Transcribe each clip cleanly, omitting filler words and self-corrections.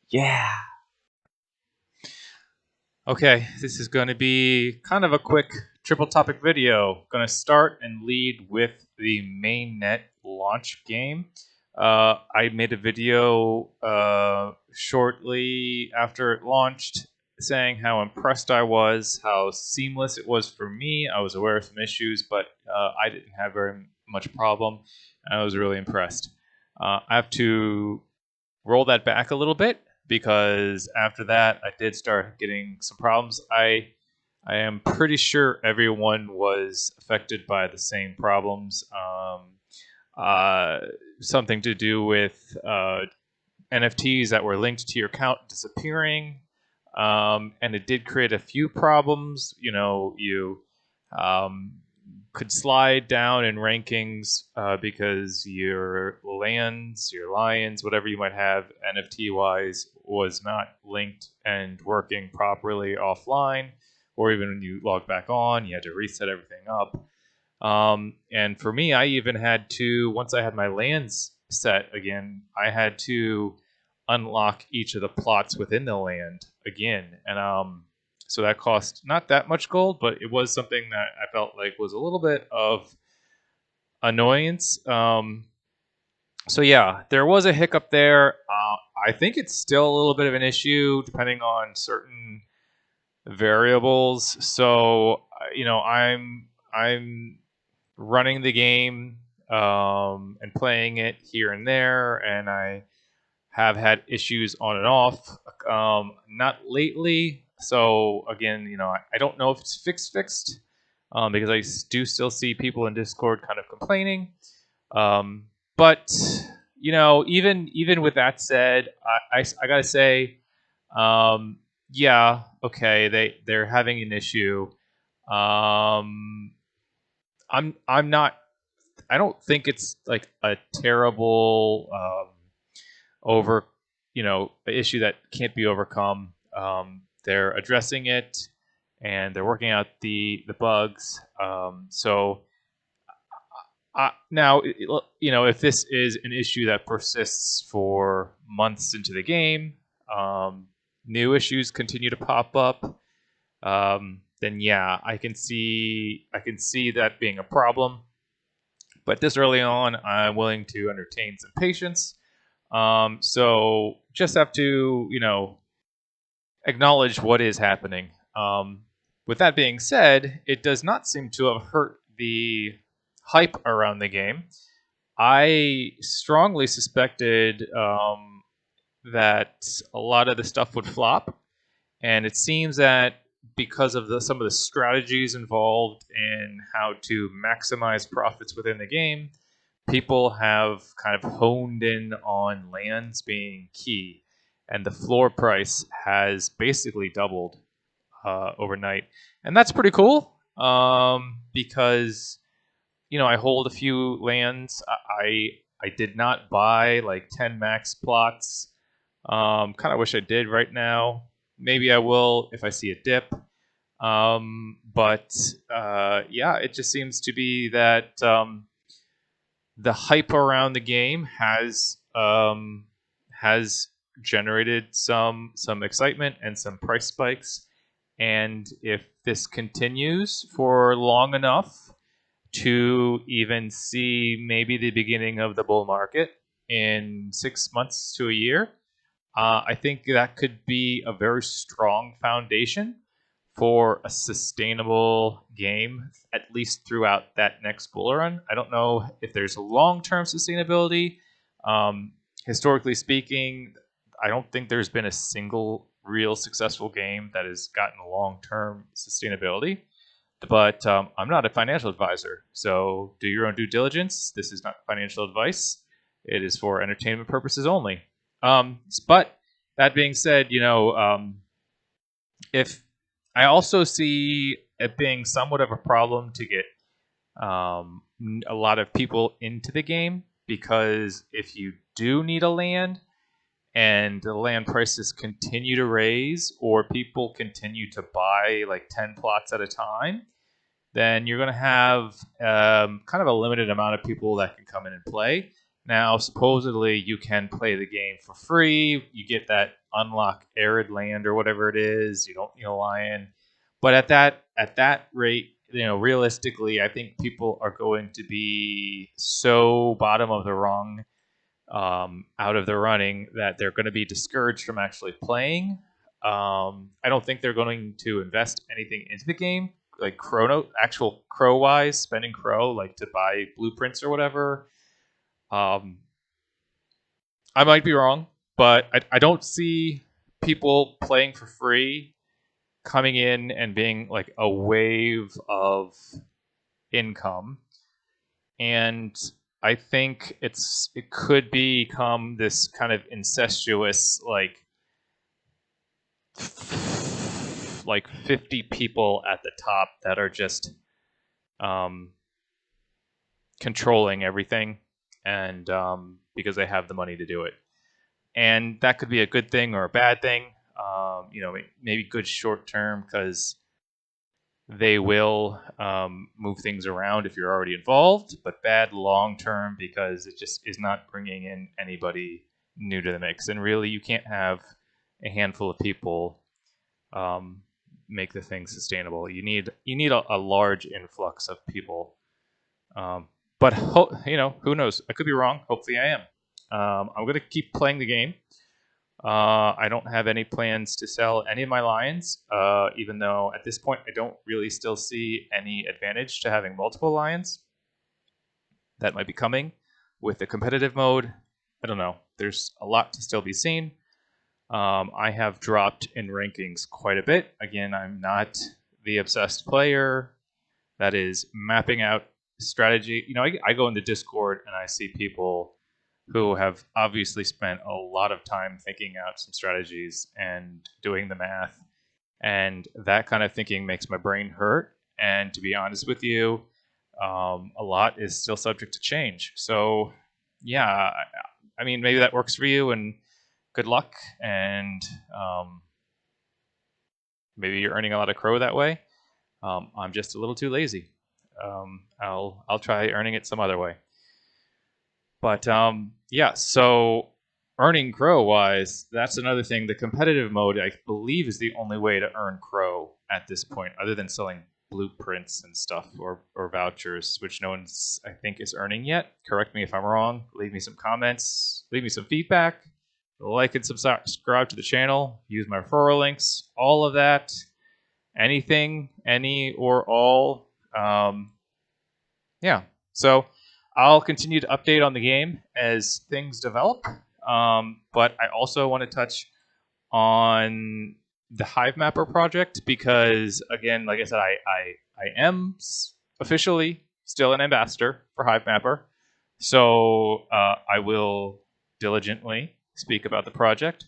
Yeah. Okay, this is going to be kind of a quick triple topic video. Going to start and lead with the Mane Net launch game. I made a video shortly after it launched saying how impressed I was, how seamless it was for me. I was aware of some issues, but I didn't have very much problem. I was really impressed. I have to roll that back a little bit because after that I did start getting some problems. I am pretty sure everyone was affected by the same problems. Something to do with NFTs that were linked to your account disappearing, and it did create a few problems. You could slide down in rankings because your lands, your Lions, whatever you might have NFT wise, was not linked and working properly offline, or even when you log back on, you had to reset everything up. And for me, I even had to, once I had my lands set again, I had to unlock each of the plots within the land again. And so that cost not that much gold, but it was something that I felt like was a little bit of annoyance. So yeah, there was a hiccup there. I think it's still a little bit of an issue depending on certain variables. So I'm running the game and playing it here and there, and I have had issues on and off. Not lately. So again, I don't know if it's fixed because I do still see people in Discord kind of complaining. But even with that said, I gotta say, yeah, okay, they're having an issue. I'm not. I don't think it's like a terrible over issue that can't be overcome. They're addressing it and they're working out the bugs. So now, if this is an issue that persists for months into the game, new issues continue to pop up, then yeah, I can see that being a problem. But this early on, I'm willing to entertain some patience. So just have to, acknowledge what is happening. With that being said, it does not seem to have hurt the hype around the game. I strongly suspected that a lot of the stuff would flop, and it seems that because of some of the strategies involved in how to maximize profits within the game, people have kind of honed in on lands being key, and the floor price has basically doubled overnight, and that's pretty cool because I hold a few lands. I did not buy like 10 max plots. Kind of wish I did right now. Maybe I will if I see a dip. But yeah, it just seems to be that the hype around the game has generated some excitement and some price spikes. And if this continues for long enough to even see maybe the beginning of the bull market in 6 months to a year, I think that could be a very strong foundation for a sustainable game, at least throughout that next bull run. I don't know if there's a long-term sustainability. Historically speaking, I don't think there's been a single real successful game that has gotten long-term sustainability. But I'm not a financial advisor, so do your own due diligence. This is not financial advice. It is for entertainment purposes only. But that being said, if I also see it being somewhat of a problem to get a lot of people into the game, because if you do need a land and the land prices continue to raise or people continue to buy like 10 plots at a time, then you're going to have kind of a limited amount of people that can come in and play. Now, supposedly, you can play the game for free. You get that unlock arid land or whatever it is. You don't need a lion, but at that rate, realistically, I think people are going to be so bottom of the rung, out of the running, that they're going to be discouraged from actually playing. I don't think they're going to invest anything into the game, like actual crow wise, spending crow, like to buy blueprints or whatever. I might be wrong, but I don't see people playing for free coming in and being like a wave of income. And I think it could become this kind of incestuous, like 50 people at the top that are just controlling everything, and because they have the money to do it. And that could be a good thing or a bad thing. Maybe good short term because they will move things around if you're already involved, but bad long term because it just is not bringing in anybody new to the mix. And really, you can't have a handful of people make the thing sustainable. You need a large influx of people. But who knows? I could be wrong. Hopefully, I am. I'm going to keep playing the game. I don't have any plans to sell any of my lions, even though at this point I don't really still see any advantage to having multiple lions. That might be coming with the competitive mode. I don't know. There's a lot to still be seen. I have dropped in rankings quite a bit. Again, I'm not the obsessed player that is mapping out strategy. I go into Discord and I see people who have obviously spent a lot of time thinking out some strategies and doing the math. And that kind of thinking makes my brain hurt. And to be honest with you, a lot is still subject to change. So, yeah, I mean, maybe that works for you, and good luck. And maybe you're earning a lot of crow that way. I'm just a little too lazy. I'll try earning it some other way. But yeah, so earning crow wise, that's another thing. The competitive mode, I believe, is the only way to earn crow at this point, other than selling blueprints and stuff or vouchers, which no one's, I think, is earning yet. Correct me if I'm wrong. Leave me some comments. Leave me some feedback. Like and subscribe to the channel. Use my referral links. All of that. Anything, any or all. Yeah. So I'll continue to update on the game as things develop, but I also want to touch on the Hivemapper project because, again, like I said, I am officially still an ambassador for Hivemapper, so I will diligently speak about the project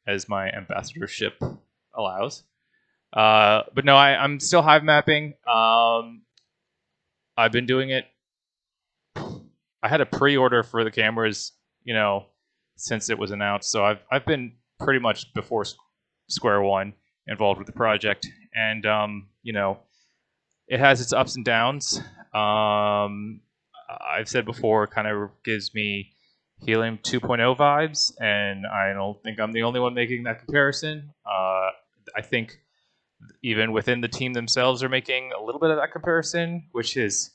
as my ambassadorship allows. But no, I'm still hive mapping. I've been doing it. I had a pre-order for the cameras, since it was announced. So I've been pretty much before square one involved with the project, and it has its ups and downs. I've said before, it kind of gives me Helium 2.0 vibes, and I don't think I'm the only one making that comparison. I think even within the team themselves are making a little bit of that comparison, which is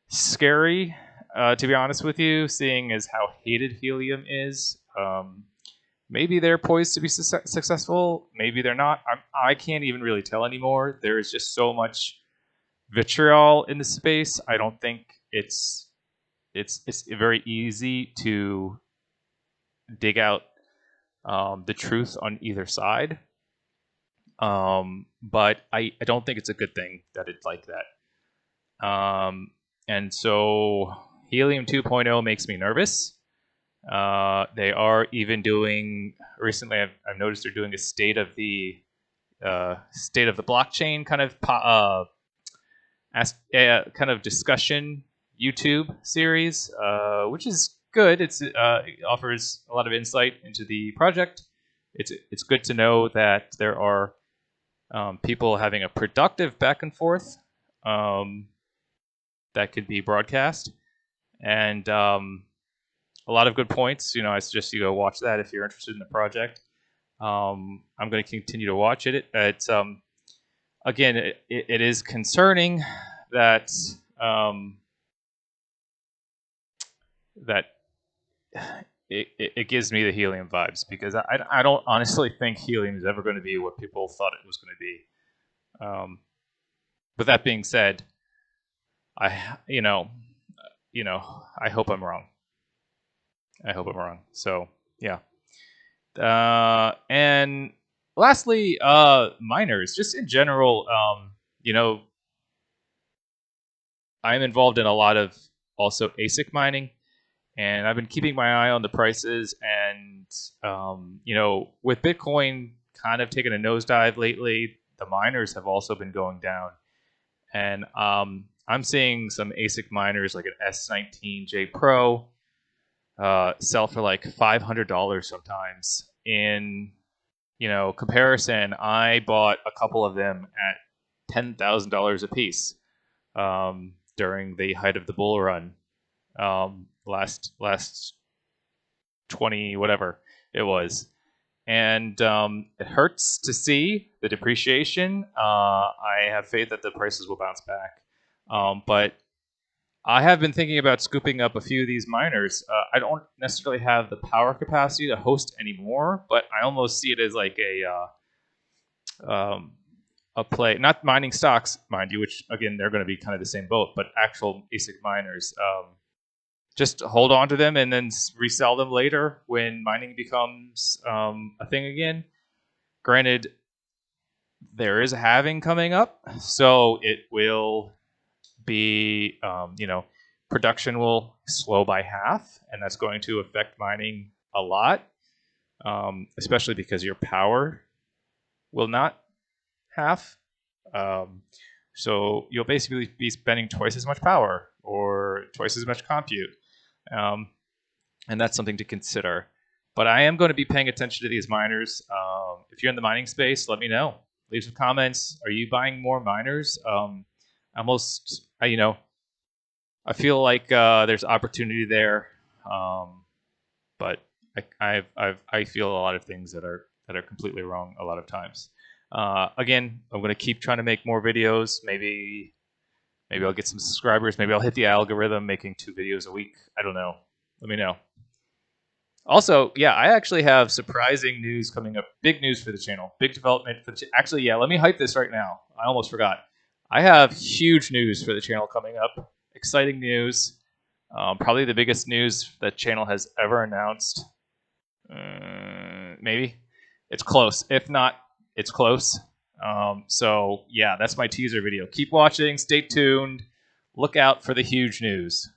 scary, to be honest with you, seeing as how hated Helium is. Maybe they're poised to be successful. Maybe they're not. I can't even really tell anymore. There is just so much vitriol in the space. I don't think it's very easy to dig out the truth on either side. But I don't think it's a good thing that it's like that. And so Helium 2.0 makes me nervous. They are even doing recently. I've noticed they're doing a state of the blockchain kind of discussion YouTube series, which is good. It offers a lot of insight into the project. It's good to know that there are people having a productive back and forth that could be broadcast, and a lot of good points. You know, I suggest you go watch that if you're interested in the project. I'm going to continue to watch it. It's again, it is concerning that that it gives me the helium vibes, because I don't honestly think helium is ever going to be what people thought it was going to be. But that being said, I hope I'm wrong. I hope I'm wrong. So yeah. And lastly, miners, just in general, I'm involved in a lot of also ASIC mining, and I've been keeping my eye on the prices. And with Bitcoin kind of taking a nosedive lately, the miners have also been going down. And I'm seeing some ASIC miners like an S19J Pro sell for like $500 sometimes. In comparison, I bought a couple of them at $10,000 a piece during the height of the bull run, last 20 whatever it was. And it hurts to see the depreciation. I have faith that the prices will bounce back. But I have been thinking about scooping up a few of these miners. I don't necessarily have the power capacity to host anymore, but I almost see it as like a play. Not mining stocks, mind you, which again they're going to be kind of the same boat, but actual ASIC miners. Just hold on to them and then resell them later when mining becomes a thing again. Granted, there is a halving coming up, so it will be, production will slow by half, and that's going to affect mining a lot, especially because your power will not half. So you'll basically be spending twice as much power or twice as much compute. And that's something to consider. But I am going to be paying attention to these miners. If you're in the mining space, let me know. Leave some comments. Are you buying more miners? I feel like there's opportunity there, but I feel a lot of things that are completely wrong a lot of times. Again, I'm going to keep trying to make more videos. Maybe I'll get some subscribers. Maybe I'll hit the algorithm, making 2 videos a week. I don't know. Let me know. Also, yeah, I actually have surprising news coming up. Big news for the channel. Big development for the channel. Actually, yeah, let me hype this right now. I almost forgot. I have huge news for the channel coming up. Exciting news. Probably the biggest news that channel has ever announced. Maybe. It's close. If not, it's close. So, yeah, that's my teaser video. Keep watching. Stay tuned. Look out for the huge news.